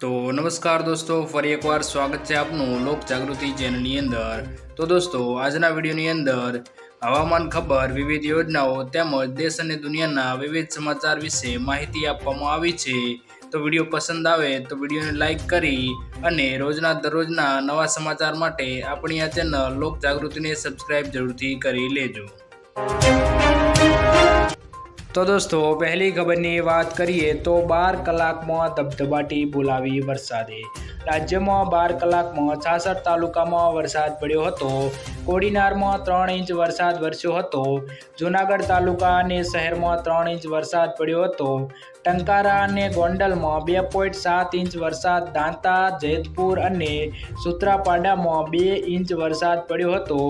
तो नमस्कार दोस्तों, फरी एक बार स्वागत है आपનું લોક જાગૃતિ ચેનલની અંદર। તો દોસ્તો, આજના વિડીયોની અંદર હવામાન ખબર, વિવિધ યોજનાઓ તેમજ દેશ અને દુનિયાના વિવિધ સમાચાર વિશે માહિતી આપવામાં આવી છે। તો વિડીયો પસંદ આવે તો વિડીયોને લાઇક કરી અને રોજના દરરોજના નવા સમાચાર માટે આપણી આ ચેનલ લોક જાગૃતિને સબસ્ક્રાઇબ જરૂરથી કરી લેજો। तो दोस्तों, पहली खबरनी बात करिए तो 12 कलाक में धबधबाटी बोलावी वरसादे। राज्य में 12 कलाक में 66 तालुका में वरसाद पड़्यो हतो। कोडीनार में 3 इंच वरसाद वरस्यो हतो। जूनागढ़ तालुका ने शहर में 3 इंच वरसाद पड़्यो हतो। टंकारा ने गोंडल में 2.7 इंच वरसाद, दांता, जेतपुर अने सूत्रापाड़ा में 2 इंच वरसाद पड़्यो हतो।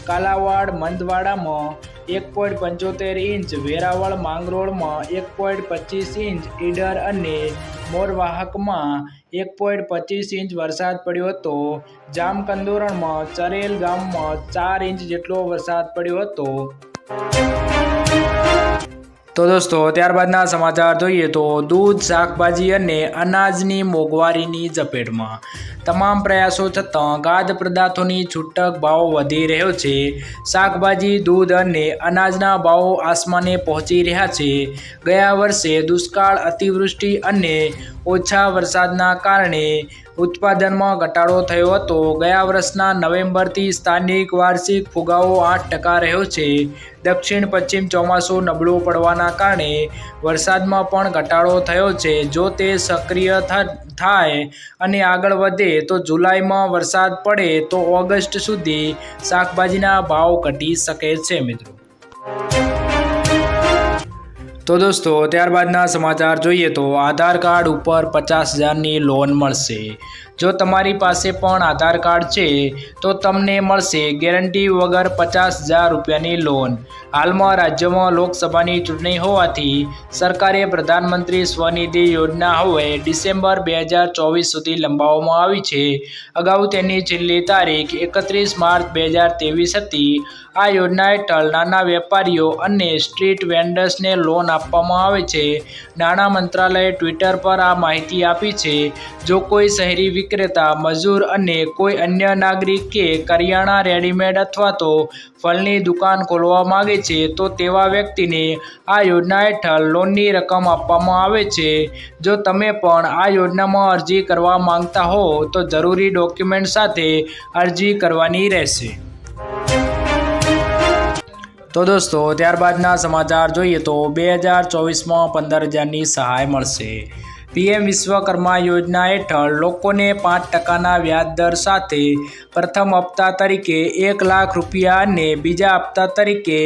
कालावाड़ मंदवाड़ा में 1.75 इंच, वेरावल मांगरोळ में 1.25 इंच, ईडर अने मोरवाहक में 1.25 इंच वरसाद पड़्यो हतो। जामकंदोरण में चरेल गाम में 4 इंच जेटलो वरसाद पड़्यो हतो। तो दोस्तों, त्यारबादना समाचार जोईए तो दूध, शाकभाजी अने अनाजनी मोंघवारीनी झपेटमां। तमाम प्रयासों छतां खाद्य पदार्थोनी छूटक भाव वधी रह्यो छे। शाकभाजी, दूध अने अनाजना भाव आसमाने पहोंची रह्या छे। गया वर्षे दुष्काळ, अतिवृष्टि अने ओछा वरसादना कारणे उत्पादનમાં ઘટાડો થયો હતો। ગયા વર્ષના નવેમ્બરથી સ્થાનિક વાર્ષિક ફુગાવો 8% રહ્યો છે। દક્ષિણ પશ્ચિમ ચોમાસું નબળું પડવાના કારણે વરસાદમાં પણ ઘટાડો થયો છે। જો તે સક્રિય થાય અને આગળ વધે તો જુલાઈમાં વરસાદ પડે તો ઓગસ્ટ સુધી શાકભાજીના ભાવ ઘટી શકે છે મિત્રો। तो दोस्तों, त्यारबादना समाचार जोईए तो आधार कार्ड पर 50,000 लोन मळशे। जो तमारी पासे पण आधार कार्ड छे तो तमने मळशे गेरंटी वगर 50,000 रूपियानी लोन। हाल में राज्य में लोकसभानी चूंटणी होवाथी सरकारे प्रधानमंत्री स्वनिधि योजना हवे डिसेम्बर 2024 सुधी लंबाववामां आवी छे। अगाऊ तेनी छेल्ली तारीख 31 मार्च 2023 हती। आ योजना हेठळ नाना वेपारीओ अने स्ट्रीट वेन्डर्स ने लोन आपवामां आवे छे। नाणां मंत्रालये ट्विटर पर आ माहिती आपी छे। जो कोई शहरी विक्रेता, मजूर अने कोई अन्य नागरिक के करियाणा, रेडीमेड अथवा तो फलनी दुकान खोलवा मांगे छे तो तेवा व्यक्तिने आ योजना हेठळ लोननी रकम आपवामां आवे छे। जो तमे पण आ योजनामां अरजी करवा मांगता हो तो जरूरी डॉक्यूमेंट साथे अरजी करवानी रहेशे। तो दोस्तों, त्यारबादना समाचार जोईए तो 2024 में 15,000 सहाय मळशे। पीएम विश्वकर्मा योजना हेठळ लोकोने 5% व्याज दर साथे प्रथम हप्ता तरीके 1 लाख रूपिया अने बीजा हप्ता तरीके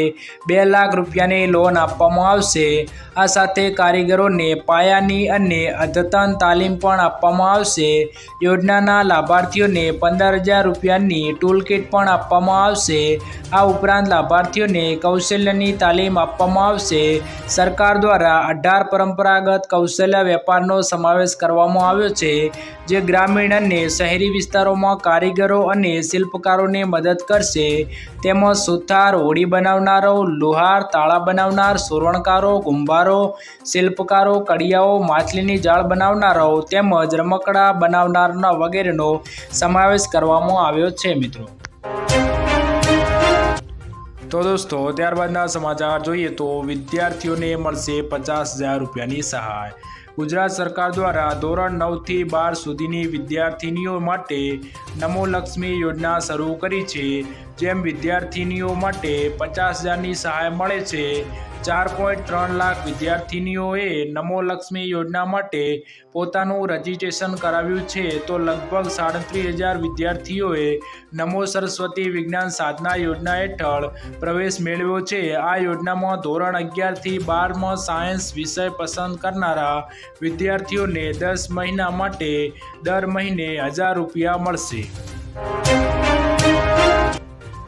2 लाख रूपियानी लोन आपवामां आवशे। आ साथे कारीगरोने पायानी अने अद्यतन तालीम पण आपवामां आवशे। योजनाना लाभार्थीओने 15,000 रूपियानी टूल किट पण आपवामां आवशे। आ उपरांत लाभार्थीओने कौशल्यनी तालीम आपवामां आवशे। सरकार द्वारा 18 परंपरागत कौशल्य वेपारनो समावेश करवामां आव्यो छे, जे ग्रामीण अने शहरी विस्तारोमां कारीगरो अने शिल्पकारोने मदद करशे। तेमां सुथार, होडी बनावनारो, लुहार, ताळा बनावनार, सोरणकारो, कुंभारो, शिल्पकारो, कड़ियाओ, माछलीनी जाळ बनावनारो तेमज रमकड़ा बनावनारना वगैरेनो समावेश करवामां आव्यो छे मित्रों। तो दोस्तों, त्यारबादना समाचार जोईए तो विद्यार्थीओने मळशे 50,000 रूपियानी सहाय। गुजरात सरकार द्वारा धोरण 9 થી 12 सुधीनी विद्यार्थिनीओ माटे नमो लक्ष्मी योजना शरू करी छे। जेम विद्यार्थिनीओ माटे 50,000 सहाय मळे छे। 4.3 लाख विद्यार्थिनीओए नमो लक्ष्मी योजना माटे पोतानुं रजिस्ट्रेशन कराव्युं छे तो लगभग 37,000 विद्यार्थीओए नमो सरस्वती विज्ञान साधना योजना हेठळ प्रवेश मेळव्यो छे। आ योजनामां धोरण 11 થી 12 में सायन्स विषय पसंद करनारा विद्यार्थीओने 10 महीना माटे दर महीने 1,000 रूपिया मळशे।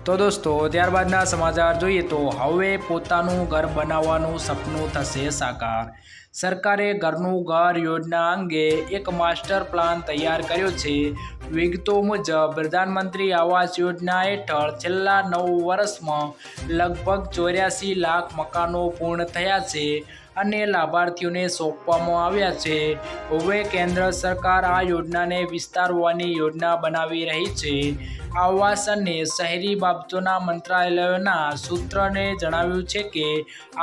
तो दोस्तों, त्यारबादना समाचार जोईए तो हवे पोतानुं घर बनाववानुं सपनुं थशे साकार। सरकारे घरनुं घर योजना अंगे एक मास्टर प्लान तैयार कर्यो छे। विगतो मुजब प्रधानमंत्री आवास योजना हेठळ छेल्ला 9 वर्षमां लगभग 84 लाख मकानो पूर्ण थया छे। અને લાભાર્થીઓને સોંપવામાં આવ્યા છે। હવે કેન્દ્ર સરકાર આ યોજનાને વિસ્તારવાની યોજના બનાવી રહી છે। આવાસ અને શહેરી બાબતોના મંત્રાલયના સૂત્રને જણાવ્યું છે કે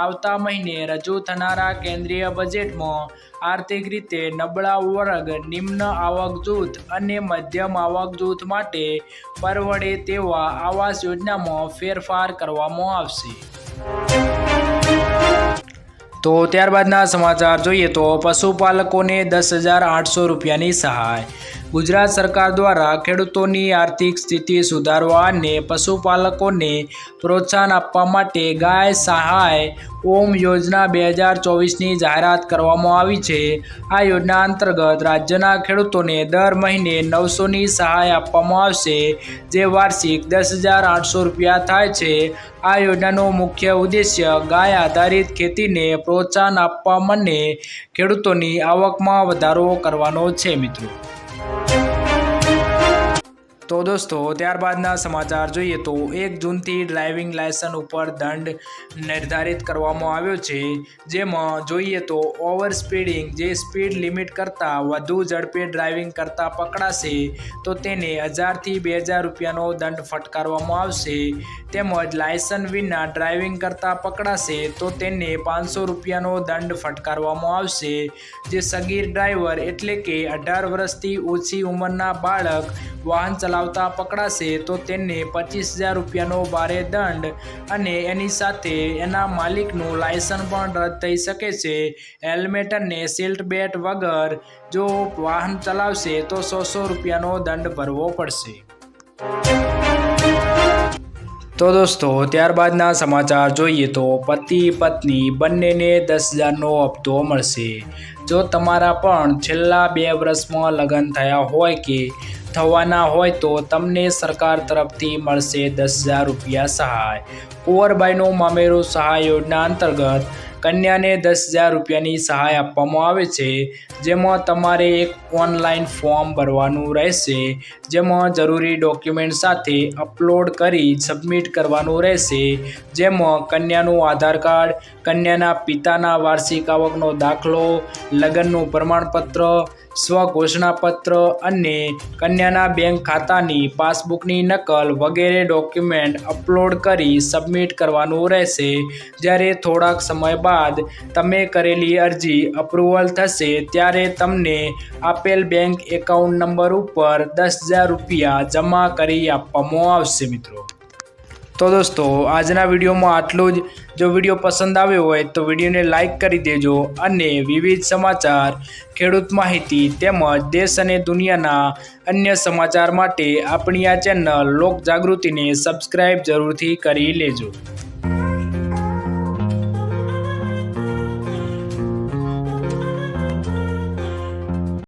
આવતા મહિને રજૂ થનારા કેન્દ્રીય બજેટમાં આર્થિક રીતે નબળા વર્ગ, નિમ્ન આવક જૂથ અને મધ્યમ આવક જૂથ માટે પરવડે તેવા આવાસ યોજનામાં ફેરફાર કરવામાં આવશે। તો ત્યારબાદના સમાચાર જોઈએ તો પશુપાલકોને 10,800 રૂપિયાની સહાય। ગુજરાત સરકાર દ્વારા ખેડૂતોની આર્થિક સ્થિતિ સુધારવા અને પશુપાલકોને પ્રોત્સાહન આપવા માટે ગાય સહાય ઓમ યોજના 2024ની જાહેરાત કરવામાં આવી છે। આ યોજના અંતર્ગત રાજ્યના ખેડૂતોને દર મહિને 900ની સહાય આપવામાં આવશે, જે વાર્ષિક 10,800 રૂપિયા થાય છે। આ યોજનાનો મુખ્ય ઉદ્દેશ્ય ગાય આધારિત ખેતીને પ્રોત્સાહન આપવા અને ખેડૂતોની આવકમાં વધારો કરવાનો છે મિત્રો। તો દોસ્તો ત્યારબાદના સમાચાર જોઈએ તો 1 જૂનથી ડ્રાઇવિંગ લાયસન્સ ઉપર દંડ નિર્ધારિત કરવામાં આવ્યો છે। જેમાં જોઈએ તો ઓવર સ્પીડિંગ, જે સ્પીડ લિમિટ કરતાં વધુ ઝડપે ડ્રાઇવિંગ કરતા પકડાશે તો તેને 1000થી 2000 રૂપિયાનો દંડ ફટકારવામાં આવશે। તેમજ લાયસન્સ વિના ડ્રાઇવિંગ કરતા પકડાશે તો તેને 500 રૂપિયાનો દંડ ફટકારવામાં આવશે। જે સગીર ડ્રાઈવર એટલે કે 18 વર્ષથી ઓછી ઉંમરના બાળક વાહન ચલાવતા પકડાશે તો તેને 25,000 રૂપિયાનો ભારે દંડ અને એની સાથે એના માલિકનું લાયસન્સ પણ રદ થઈ શકે છે। હેલ્મેટ અને સીટ બેલ્ટ વગર જો વાહન ચલાવશે તો 100 રૂપિયાનો દંડ ભરવો પડશે। તો દોસ્તો ત્યારબાદના સમાચાર જોઈએ તો પતિ પત્ની બંનેને 10,000નો હપ્તો મળશે। જો તમારા પણ છેલ્લા 2 વર્ષમાં લગ્ન થયા હોય કે થવાના હોય તો તમને સરકાર તરફથી મળશે 10,000 રૂપિયા સહાય। કુંવરબાઈનું મામેરું સહાય યોજના અંતર્ગત કન્યાને 10,000 રૂપિયાની સહાય આપવામાં આવે છે। જેમાં તમારે એક ઓનલાઈન ફોર્મ ભરવાનું રહેશે, જેમાં જરૂરી ડોક્યુમેન્ટ સાથે અપલોડ કરી સબમિટ કરવાનું રહેશે। જેમાં કન્યાનું આધાર કાર્ડ, કન્યાના પિતાના વાર્ષિક આવકનો દાખલો, લગ્નનું પ્રમાણપત્ર, સ્વઘોષણાપત્ર અને કન્યાના બેંક ખાતાની પાસબુકની નકલ વગેરે ડોક્યુમેન્ટ અપલોડ કરી સબમિટ કરવાનું રહેશે। જ્યારે થોડાક સમય બાદ તમે કરેલી અરજી અપ્રુવલ થશે ત્યારે તમને આપેલ બેંક એકાઉન્ટ નંબર ઉપર 10,000 રૂપિયા જમા કરી આપવામાં આવશે મિત્રો। તો દોસ્તો આજના વિડીયોમાં આટલું જ। જો વિડીયો પસંદ આવ્યો હોય તો વિડીયોને લાઈક કરી દેજો અને વિવિધ સમાચાર, ખેડૂત માહિતી તેમજ દેશ અને દુનિયાના અન્ય સમાચાર માટે આપણી આ ચેનલ લોક જાગૃતિને સબસ્ક્રાઈબ જરૂરથી કરી લેજો।